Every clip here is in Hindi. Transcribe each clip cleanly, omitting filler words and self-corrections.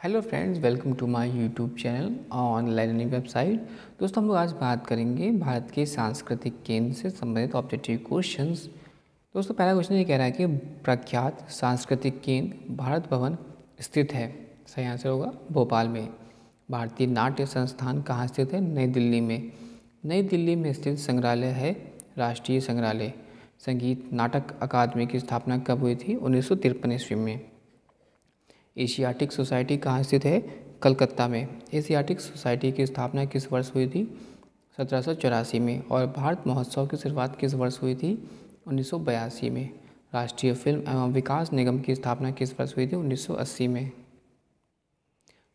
Hello friends, welcome to my YouTube channel online learning website. दोस्तों, हम लोग आज बात करेंगे भारत के सांस्कृतिक केंद्र से संबंधित ऑब्जेक्टिव क्वेश्चंस। दोस्तों, पहला क्वेश्चन ये कह रहा है कि प्रख्यात सांस्कृतिक केंद्र भारत भवन स्थित है। सही आंसर होगा भोपाल में। भारतीय नाट्य संस्थान कहाँ स्थित है? नई दिल्ली में। नई दिल्ली में स्थित संग्रहालय है राष्ट्रीय संग्रहालय। संगीत नाटक अकादमी की स्थापना कब हुई थी? 1953 ईस्वी में। एशियाटिक सोसाइटी कहाँ स्थित है? कलकत्ता में। एशियाटिक सोसाइटी की स्थापना किस वर्ष हुई थी? 1784 में। और भारत महोत्सव की शुरुआत किस वर्ष हुई थी? 1982 में। राष्ट्रीय फिल्म एवं विकास निगम की स्थापना किस वर्ष हुई थी? 1980 में।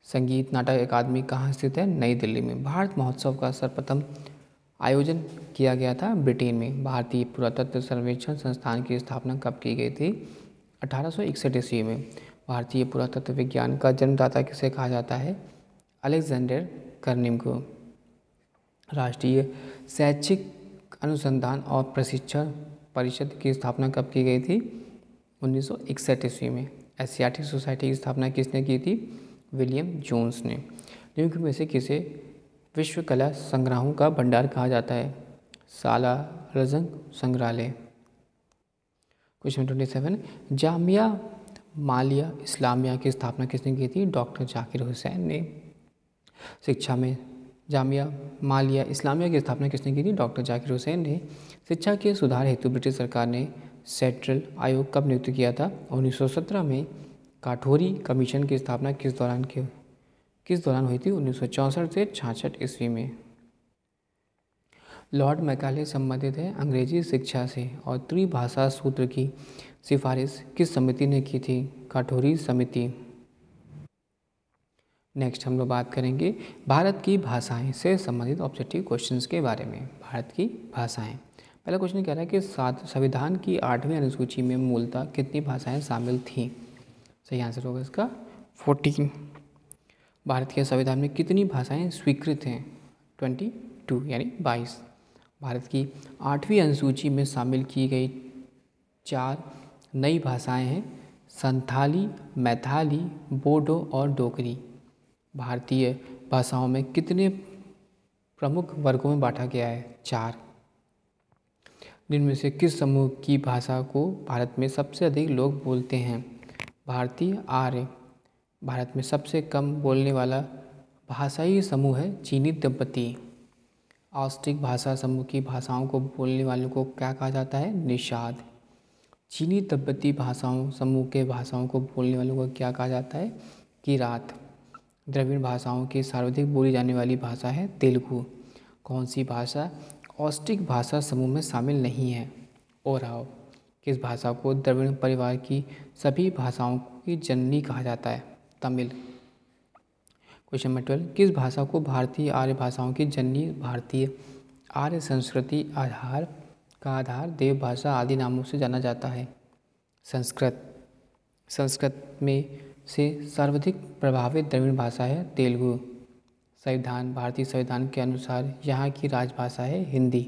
संगीत नाटक अकादमी कहाँ स्थित है? नई दिल्ली में। भारत महोत्सव का सर्वप्रथम आयोजन किया गया था ब्रिटेन में। भारतीय पुरातत्व सर्वेक्षण संस्थान की स्थापना कब की गई थी? 1861 ईस्वी में। भारतीय पुरातत्व विज्ञान का जन्मदाता किसे कहा जाता है? अलेक्जेंडर कर्निम को। राष्ट्रीय शैक्षिक अनुसंधान और प्रशिक्षण परिषद की स्थापना कब की गई थी? 1961 ईस्वी में। एशियाटिक सोसाइटी की स्थापना किसने की थी? विलियम जोन्स ने। निम्न में से किसे विश्व कला संग्रहों का भंडार कहा जाता है? सालारजंग संग्रहालय। क्वेश्चन 27, जामिया मालिया इस्लामिया की स्थापना किसने की थी? डॉक्टर जाकिर हुसैन ने। शिक्षा में जामिया मालिया इस्लामिया की स्थापना किसने की थी? डॉक्टर जाकिर हुसैन ने। शिक्षा के सुधार हेतु ब्रिटिश सरकार ने सेंट्रल आयोग कब नियुक्त किया था? 1917 में। काठोरी कमीशन की स्थापना किस दौरान हुई थी? 1964 से 66 ईस्वी में। लॉर्ड मैकाले संबंधित है अंग्रेजी शिक्षा से और त्रिभाषा सूत्र की सिफारिश किस समिति ने की थी? काठोरी समिति। नेक्स्ट हम लोग बात करेंगे भारत की भाषाएं से संबंधित ऑब्जेक्टिव क्वेश्चंस के बारे में। भारत की भाषाएं, पहला क्वेश्चन कह रहा है कि संविधान की 8वीं अनुसूची में मूलतः कितनी भाषाएं शामिल थीं? सही आंसर होगा इसका 14। भारत के संविधान में कितनी भाषाएं स्वीकृत हैं? 22 यानी 22। भारत की 8वीं अनुसूची में शामिल की गई 4 नई भाषाएं हैं संथाली, मैथाली, बोडो और डोगरी। भारतीय भाषाओं में कितने प्रमुख वर्गों में बांटा गया है? 4। जिनमें से किस समूह की भाषा को भारत में सबसे अधिक लोग बोलते हैं? भारतीय आर्य। भारत में सबसे कम बोलने वाला भाषाई समूह है चीनी तिब्बती। ऑस्ट्रिक भाषा समूह की भाषाओं को बोलने वालों को क्या कहा जाता है? निषाद। चीनी तिब्बती भाषाओं समूह के भाषाओं को बोलने वालों को क्या कहा जाता है? किरात। द्रविड़ भाषाओं की सर्वाधिक बोली जाने वाली भाषा है तेलुगु। कौन सी भाषा ऑस्ट्रिक भाषा समूह में शामिल नहीं है? ओराव। किस भाषा को द्रविड़ परिवार की सभी भाषाओं की जननी कहा जाता है? तमिल। क्वेश्चन नंबर 12, किस भाषा को भारतीय आर्य भाषाओं की जननी, भारतीय आर्य संस्कृति का आधार, देव भाषा आदि नामों से जाना जाता है? संस्कृत। संस्कृत में से सर्वाधिक प्रभावित द्रविड़ भाषा है तेलुगु। संविधान, भारतीय संविधान के अनुसार यहाँ की राजभाषा है हिंदी।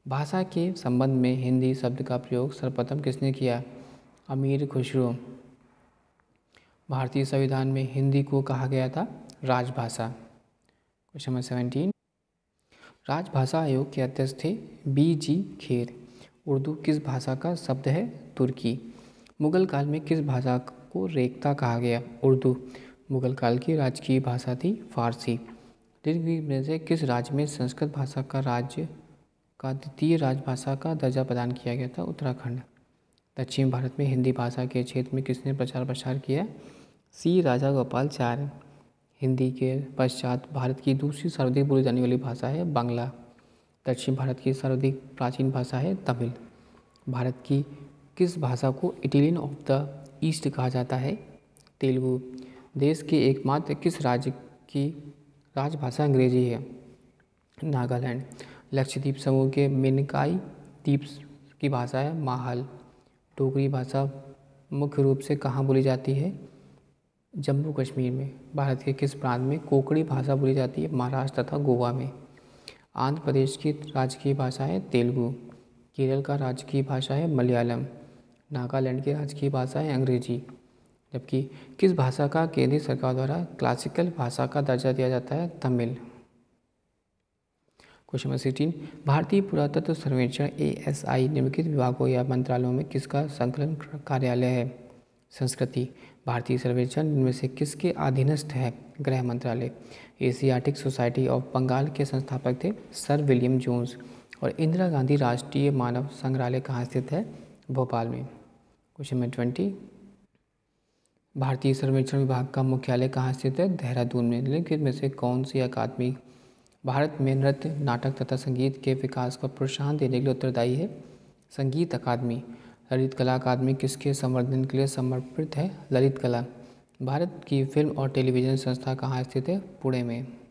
भाषा के संबंध में हिंदी शब्द का प्रयोग सर्वप्रथम किसने किया? अमीर खुसरो। भारतीय संविधान में हिंदी को कहा गया था राजभाषा। क्वेश्चन नंबर 17, राजभाषा आयोग के अध्यक्ष थे BG खेर। उर्दू किस भाषा का शब्द है? तुर्की। मुगल काल में किस भाषा को रेख्ता कहा गया? उर्दू। मुगल काल की राजकीय भाषा थी फारसी। निम्न में से किस राज्य में संस्कृत भाषा का द्वितीय राजभाषा का दर्जा प्रदान किया गया था? उत्तराखंड। दक्षिण भारत में हिंदी भाषा के क्षेत्र में किसने प्रचार प्रसार किया? C राजागोपालाचारी। हिंदी के पश्चात भारत की दूसरी सर्वाधिक बोली जाने वाली भाषा है बांग्ला। दक्षिण भारत की सर्वाधिक प्राचीन भाषा है तमिल। भारत की किस भाषा को इटालियन ऑफ द ईस्ट कहा जाता है? तेलुगु। देश के एकमात्र किस राज्य की राजभाषा अंग्रेजी है? नागालैंड। लक्षद्वीप समूह के मेनकाई द्वीप की भाषा है माहल। डोगरी भाषा मुख्य रूप से कहाँ बोली जाती है? जम्मू कश्मीर में। भारत के किस प्रांत में कोंकणी भाषा बोली जाती है? महाराष्ट्र तथा गोवा में। आंध्र प्रदेश की राजकीय भाषा है तेलुगु। केरल का राजकीय भाषा है मलयालम। नागालैंड की राजकीय भाषा है अंग्रेजी। जबकि किस भाषा का केंद्रीय सरकार द्वारा क्लासिकल भाषा का दर्जा दिया जाता है? तमिल। क्वेश्चन नंबर 16, भारतीय पुरातत्व सर्वेक्षण ASI निम्नलिखित विभागों या मंत्रालयों में किसका संकलन कार्यालय है? संस्कृति। भारतीय सर्वेक्षण इनमें से किसके अधीनस्थ है? गृह मंत्रालय। एशियाटिक सोसाइटी ऑफ बंगाल के संस्थापक थे सर विलियम जोन्स। और इंदिरा गांधी राष्ट्रीय मानव संग्रहालय कहाँ स्थित है? भोपाल में। क्वेश्चन नंबर 20, भारतीय सर्वेक्षण विभाग का मुख्यालय कहाँ स्थित है? देहरादून में। निम्नलिखित में से कौन सी अकादमी भारत में नृत्य, नाटक तथा संगीत के विकास को प्रोत्साहन देने के लिए उत्तरदायी है? संगीत अकादमी। ललित कला अकादमी किसके संवर्धन के लिए समर्पित है? ललित कला। भारत की फिल्म और टेलीविज़न संस्था कहाँ स्थित है? पुणे में।